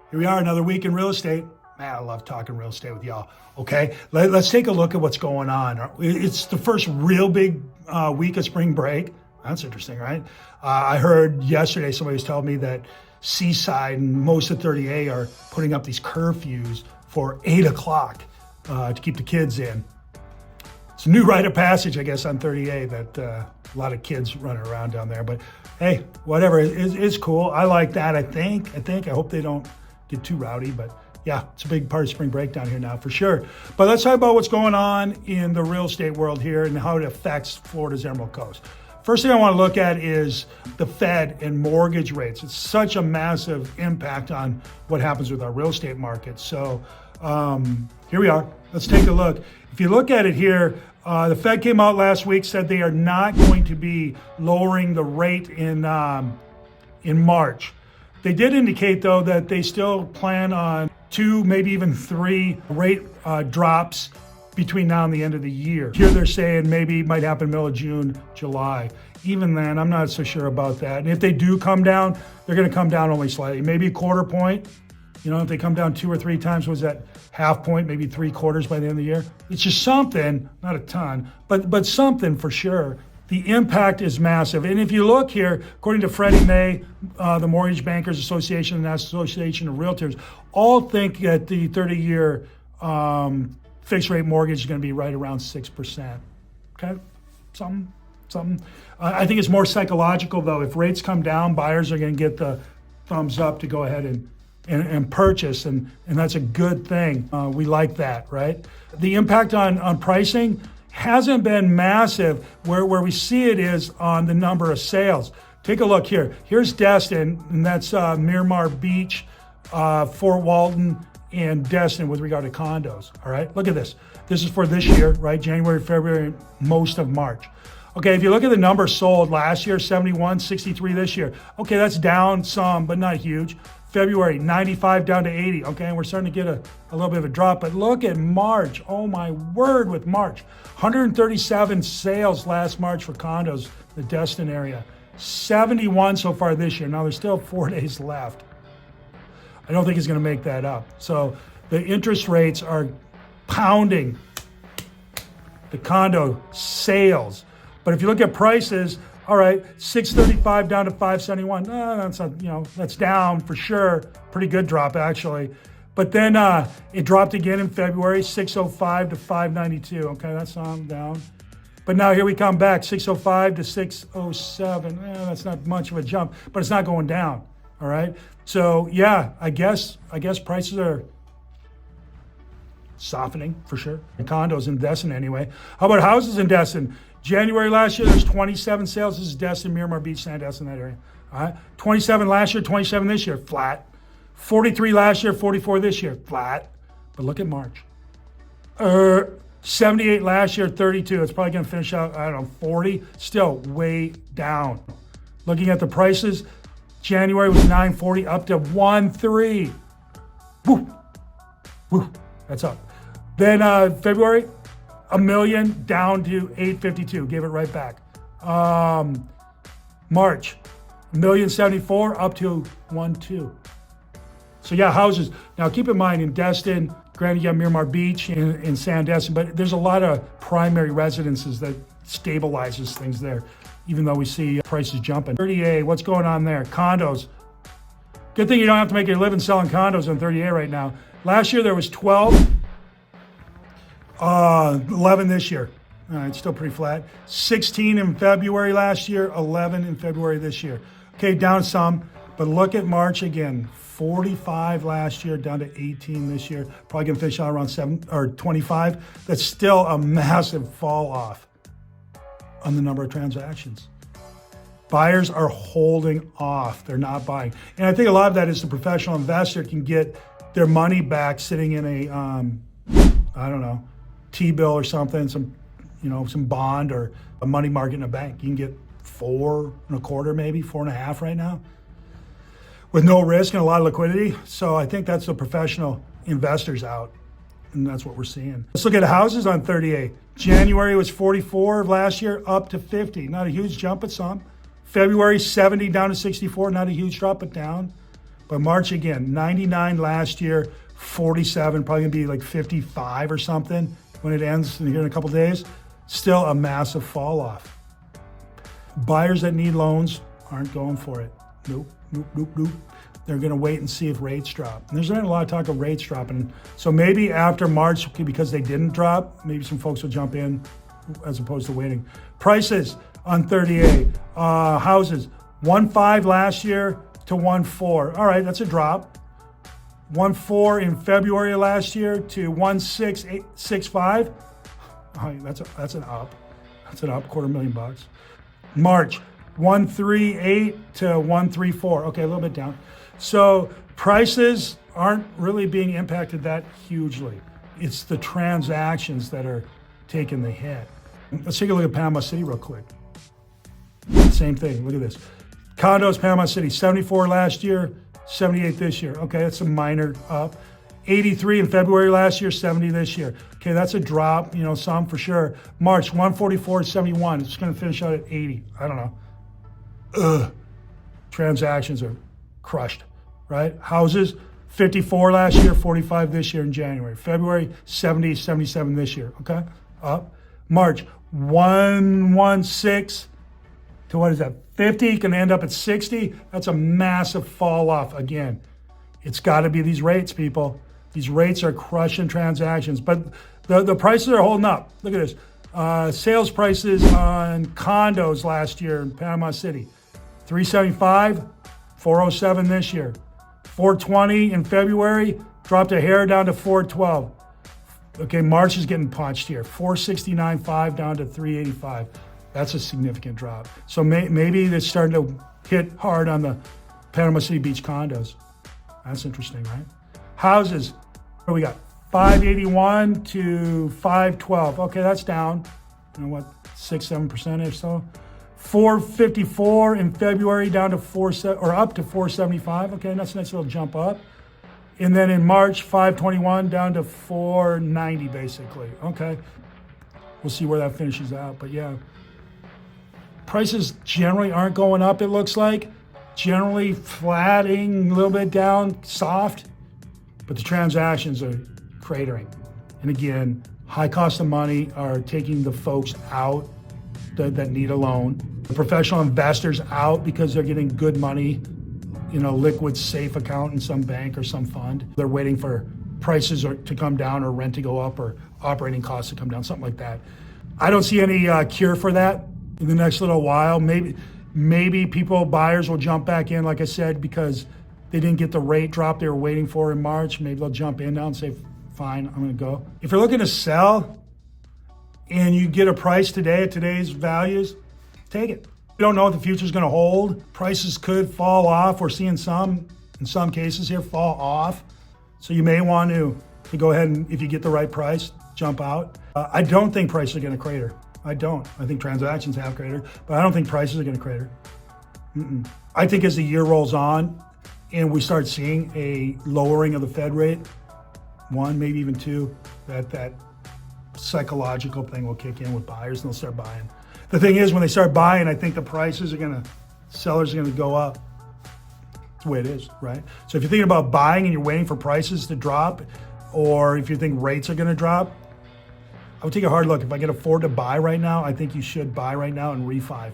Here we are, another week in real estate. Man, I love talking real estate with y'all. Okay, let's take a look at what's going on. It's the first real big week of spring break. That's interesting, right? I heard yesterday somebody was telling me that Seaside and most of 30A are putting up these curfews for 8 o'clock to keep the kids in. It's a new rite of passage, I guess, on 30A that a lot of kids running around down there. But hey, whatever, it's cool. I like that, I think. I hope they don't get too rowdy, but yeah, it's a big part of spring break down here now for sure. But let's talk about what's going on in the real estate world here and how it affects Florida's Emerald Coast. First thing I want to look at is the Fed and mortgage rates. It's such a massive impact on what happens with our real estate market. So here we are. Let's take a look. If you look at it here, the Fed came out last week, said they are not going to be lowering the rate in March. They did indicate, though, that they still plan on 2, maybe even 3 rate drops between now and the end of the year. Here they're saying maybe it might happen middle of June, July. Even then, I'm not so sure about that. And if they do come down, they're going to come down only slightly, maybe a quarter point. You know, if they come down 2 or 3 times, was that half point, maybe 3/4 by the end of the year? It's just something, not a ton, but something for sure. The impact is massive. And if you look here, according to Freddie May, the Mortgage Bankers Association and the National Association of Realtors, all think that the 30-year fixed rate mortgage is going to be right around 6%. Okay, something. I think it's more psychological, though. If rates come down, buyers are going to get the thumbs up to go ahead and purchase, and that's a good thing. We like that, right? The impact on pricing hasn't been massive. Where we see it is on the number of sales. Take a look here. Here's Destin, and that's Miramar Beach, Fort Walton, and Destin with regard to condos. All right, look at this. This is for this year, right? January, February, most of March. Okay, if you look at the numbers sold last year, 71, 63 this year. Okay, that's down some, but not huge. February, 95 down to 80. Okay, and we're starting to get a little bit of a drop. But look at March. Oh my word, with March. 137 sales last March for condos, the Destin area. 71 so far this year. Now there's still 4 days left. I don't think it's going to make that up. So the interest rates are pounding the condo sales. But if you look at prices, all right, 635 down to 571. No, that's not, that's down for sure. Pretty good drop, actually. But then it dropped again in February, 605 to 592. Okay, that's down. But now here we come back, 605 to 607. That's not much of a jump, but it's not going down. All right. So yeah, I guess prices are softening for sure. The condos in Destin anyway. How about houses in Destin? January last year, there's 27 sales. This is Destin, Miramar Beach, Sandestin, that area. All right. 27 last year, 27 this year, flat. 43 last year, 44 this year, flat. But look at March. 78 last year, 32. It's probably going to finish out, 40. Still way down. Looking at the prices, January was 940 up to 13. Woo. That's up. Then February, 1 million down to 852. Gave it right back. March, 1,074,000 up to 1.2. So yeah, houses. Now keep in mind in Destin, granted you have Miramar Beach and Sandestin, but there's a lot of primary residences that stabilizes things there, even though we see prices jumping. 30A, what's going on there? Condos. Good thing you don't have to make your living selling condos on 30A right now. Last year there was 12, 11 this year. All right, still pretty flat. 16 in February last year, 11 in February this year. Okay, down some, but look at March again. 45 last year, down to 18 this year. Probably gonna finish out around 7 or 25. That's still a massive fall off on the number of transactions. Buyers are holding off. They're not buying. And I think a lot of that is the professional investor can get their money back sitting in a, T-bill or something, some bond or a money market in a bank. You can get 4.25, maybe 4.5 right now, with no risk and a lot of liquidity. So I think that's the professional investors out, and that's what we're seeing. Let's look at houses on 30A. January was 44 of last year, up to 50. Not a huge jump, but some. February, 70 down to 64. Not a huge drop, but down. But March again, 99 last year, 47, probably gonna be like 55 or something when it ends in a couple days. Still a massive fall off. Buyers that need loans aren't going for it. Nope, nope, nope, nope. They're gonna wait and see if rates drop. And there's not a lot of talk of rates dropping. So maybe after March, because they didn't drop, maybe some folks will jump in as opposed to waiting. Prices on 30A, houses, 1.5 last year to 1.4. All right, that's a drop. 1.4 in February of last year to 1.665. Oh, that's an up. That's an up, $250,000. March, 1.38 to 1.34. Okay, a little bit down. So prices aren't really being impacted that hugely. It's the transactions that are taking the hit. Let's take a look at Panama City real quick. Same thing, look at this. Condos, Panama City, 74 last year, 78 this year. Okay, that's a minor up. 83 in February last year, 70 this year. Okay, that's a drop, some for sure. March, 144.71. It's gonna finish out at 80. I don't know. Transactions are crushed, right? Houses, 54 last year, 45 this year in January. February, 70, 77 this year, okay? Up. March, 116 to what is that, 50, can end up at 60. That's a massive fall off again. It's gotta be these rates, people. These rates are crushing transactions, but the prices are holding up. Look at this. Sales prices on condos last year in Panama City, 375, 407 this year. 420 in February, dropped a hair down to 412. Okay, March is getting punched here. 469.5 down to 385. That's a significant drop. So maybe it's starting to hit hard on the Panama City Beach condos. That's interesting, right? Houses, what do we got? 581 to 512. Okay, that's down, 6-7% or so. 454 in February down to up to 475. Okay, that's a nice little jump up. And then in March, 521 down to 490 basically. Okay, we'll see where that finishes out. But yeah, prices generally aren't going up, it looks like. Generally flatting, a little bit down, soft, but the transactions are cratering. And again, high cost of money are taking the folks out that need a loan. The professional investors out because they're getting good money, liquid safe account in some bank or some fund. They're waiting for prices to come down or rent to go up or operating costs to come down, something like that. I don't see any cure for that in the next little while. Maybe buyers will jump back in, like I said, because they didn't get the rate drop they were waiting for in March. Maybe they'll jump in now and say, fine, I'm gonna go. If you're looking to sell and you get a price today at today's values, take it. You don't know what the future's gonna hold. Prices could fall off. We're seeing some, in some cases here, fall off. So you may want to go ahead and, if you get the right price, jump out. I don't think prices are gonna crater. I don't. I think transactions have cratered, but I don't think prices are gonna crater. I think as the year rolls on and we start seeing a lowering of the Fed rate, 1, maybe even 2, that psychological thing will kick in with buyers and they'll start buying. The thing is, when they start buying, I think the prices sellers are gonna go up. That's the way it is, right? So if you're thinking about buying and you're waiting for prices to drop, or if you think rates are gonna drop, I would take a hard look. If I can afford to buy right now, I think you should buy right now and refi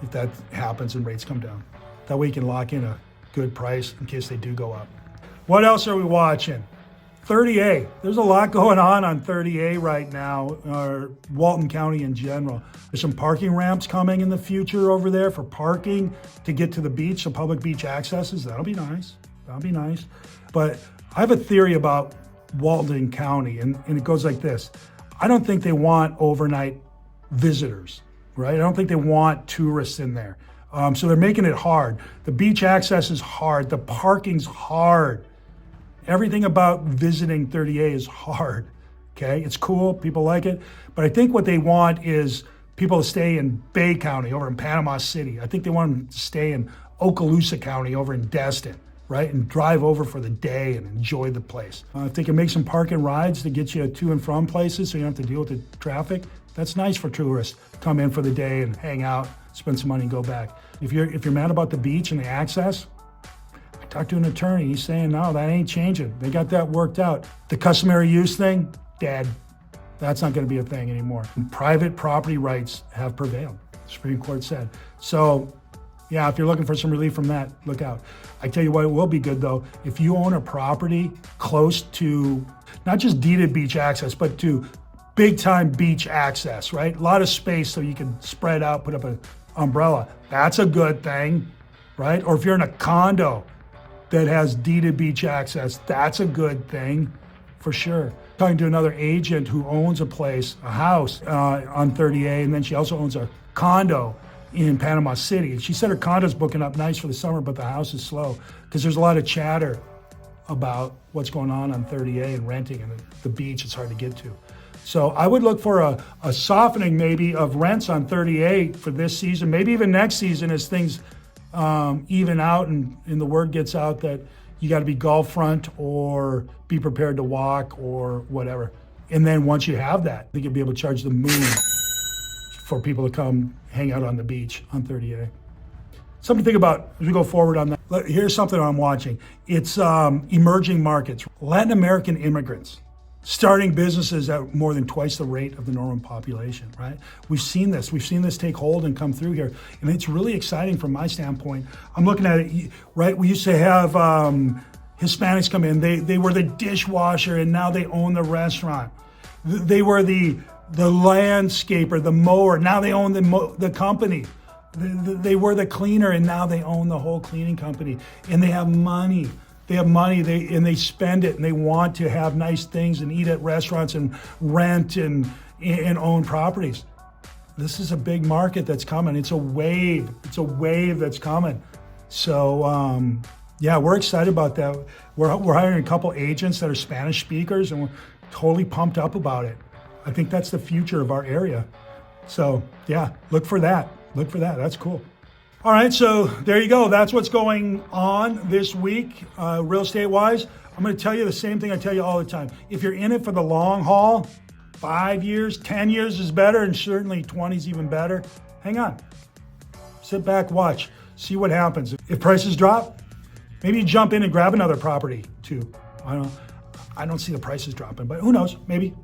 if that happens and rates come down. That way you can lock in a good price in case they do go up. What else are we watching? 30A. There's a lot going on 30A right now, or Walton County in general. There's some parking ramps coming in the future over there for parking to get to the beach, so public beach accesses. That'll be nice. But I have a theory about Walton County, and it goes like this. I don't think they want overnight visitors, right? I don't think they want tourists in there. So they're making it hard. The beach access is hard. The parking's hard. Everything about visiting 30A is hard, okay? It's cool, people like it, but I think what they want is people to stay in Bay County over in Panama City. I think they want them to stay in Okaloosa County over in Destin, right? And drive over for the day and enjoy the place. If they can make some park and rides to get you to and from places so you don't have to deal with the traffic, that's nice for tourists. Come in for the day and hang out, spend some money and go back. If you're mad about the beach and the access, I Talked to an attorney. He's saying, no, that ain't changing. They got that worked out. The customary use thing, dead. That's not going to be a thing anymore. And private property rights have prevailed, the Supreme Court said. So, yeah, if you're looking for some relief from that, look out. I tell you what, it will be good, though. If you own a property close to not just deeded beach access, but to big-time beach access, right? A lot of space so you can spread out, put up an umbrella. That's a good thing, right? Or if you're in a condo that has deeded beach access, that's a good thing for sure. Talking to another agent who owns a place, a house on 30A, and then she also owns a condo in Panama City. And she said her condo's booking up nice for the summer, but the house is slow because there's a lot of chatter about what's going on 30A and renting, and the beach is hard to get to. So I would look for a softening maybe of rents on 38 for this season, maybe even next season as things even out and the word gets out that you got to be Gulf front or be prepared to walk or whatever. And then once you have that, I think you'll be able to charge the moon for people to come hang out on the beach on 38. Something to think about as we go forward on that. Here's something I'm watching. It's emerging markets. Latin American immigrants starting businesses at more than twice the rate of the normal population, right? We've seen this. We've seen this take hold and come through here. And it's really exciting from my standpoint. I'm looking at it, right? We used to have Hispanics come in. They were the dishwasher, and now they own the restaurant. They were the landscaper, the mower. Now they own the company. They were the cleaner, and now they own the whole cleaning company. And they have money. They have money, and they spend it, and they want to have nice things and eat at restaurants and rent and own properties. This is a big market that's coming. It's a wave. It's a wave that's coming. So, yeah, we're excited about that. We're hiring a couple agents that are Spanish speakers, and we're totally pumped up about it. I think that's the future of our area. So, yeah, look for that. Look for that. That's cool. All right, so there you go. That's what's going on this week, real estate-wise. I'm going to tell you the same thing I tell you all the time. If you're in it for the long haul, 5 years, 10 years is better, and certainly 20 is even better. Hang on. Sit back, watch, see what happens. If prices drop, maybe you jump in and grab another property too. I don't see the prices dropping, but who knows? Maybe.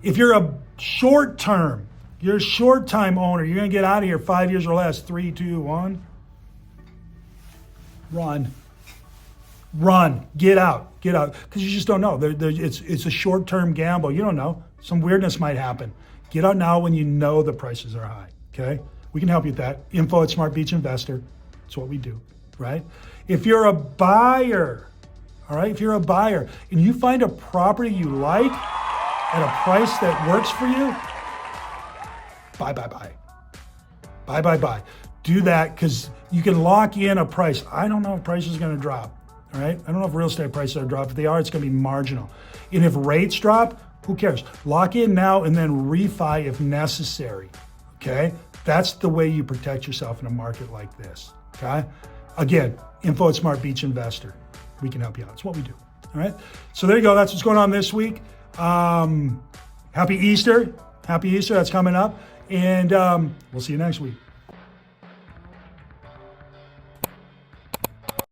If you're a short-term, you're a short-time owner, you're going to get out of here 5 years or less. 3, 2, 1. Run. Get out. Because you just don't know. It's a short-term gamble. You don't know. Some weirdness might happen. Get out now when you know the prices are high, okay? We can help you with that. Info at Smart Beach Investor. That's what we do, right? If you're a buyer, all right? If you're a buyer and you find a property you like at a price that works for you, buy. Do that because you can lock in a price. I don't know if price is going to drop, all right? I don't know if real estate prices are dropping. If they are, it's going to be marginal. And if rates drop, who cares? Lock in now and then refi if necessary, okay? That's the way you protect yourself in a market like this, okay? Again, info at Smart Beach Investor. We can help you out. It's what we do, all right? So there you go. That's what's going on this week. Happy Easter. That's coming up. And we'll see you next week.